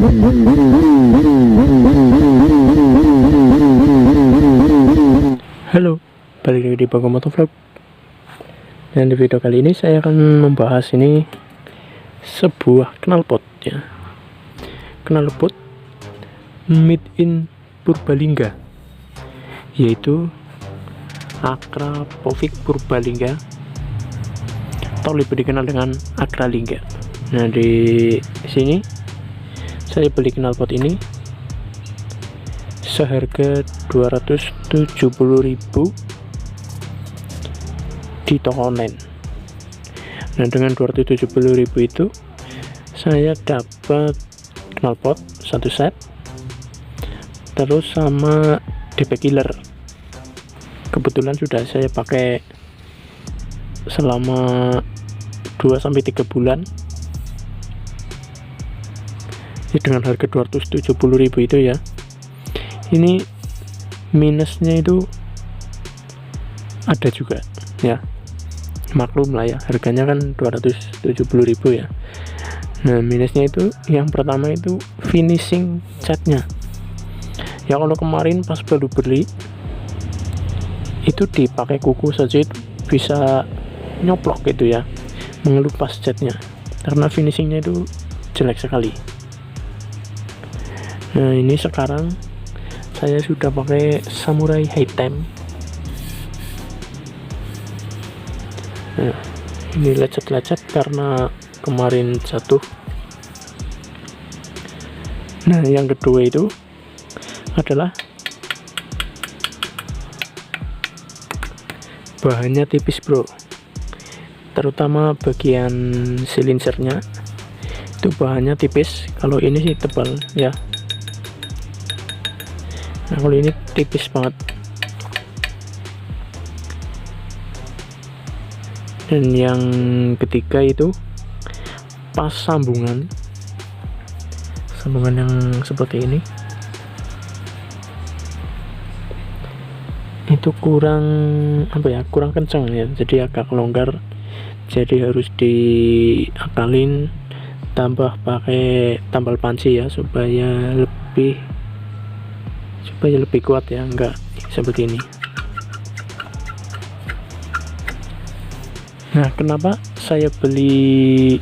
Halo, balik lagi di Bago Motovlog. Dan di video kali ini saya akan membahas ini sebuah knalpot ya. Knalpot made in Purbalingga, yaitu Akrapovic Purbalingga atau lebih dikenal dengan Akralingga. Nah, di sini saya beli knalpot ini seharga 270.000 di toko online. Nah, dengan 270.000 itu saya dapat knalpot satu set, terus sama DP killer. Kebetulan sudah saya pakai selama 2-3 bulan ya, dengan harga 270.000 itu ya. Ini minusnya itu ada juga ya, maklum lah ya, harganya kan 270.000 ya. Nah, minusnya itu yang pertama itu finishing catnya ya. Kalau kemarin pas baru beli itu dipakai kuku saja itu bisa nyoplok gitu ya, mengelupas catnya karena finishingnya itu jelek sekali. Nah, ini sekarang saya sudah pakai Samurai Hightem. Nah, ini lecet-lecet karena kemarin jatuh. Nah, yang kedua itu adalah bahannya tipis bro, terutama bagian silinsernya itu bahannya tipis. Kalau ini sih tebal ya. Nah, kalau ini tipis banget. Dan yang ketiga itu pas sambungan yang seperti ini itu kurang kurang kencang ya, jadi agak longgar, jadi harus diakalin, tambah pakai tambal panci ya supaya lebih kuat ya, enggak seperti ini. Nah, kenapa saya beli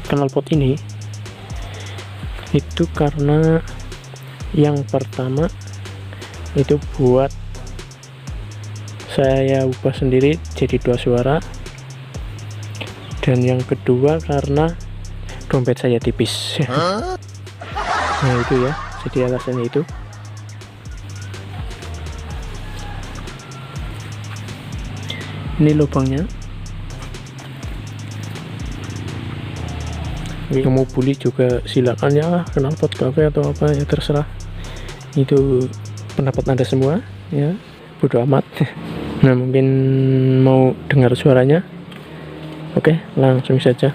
knalpot ini? Itu karena yang pertama itu buat saya ubah sendiri jadi 2 suara, dan yang kedua karena dompet saya tipis. Nah, itu ya, jadi alasannya itu. Ini lubangnya. Yang mau beli juga silakan ya, knalpot cafe atau apa ya, terserah, itu pendapat Anda semua ya, bodo amat. Nah, mungkin mau dengar suaranya. Oke, langsung saja.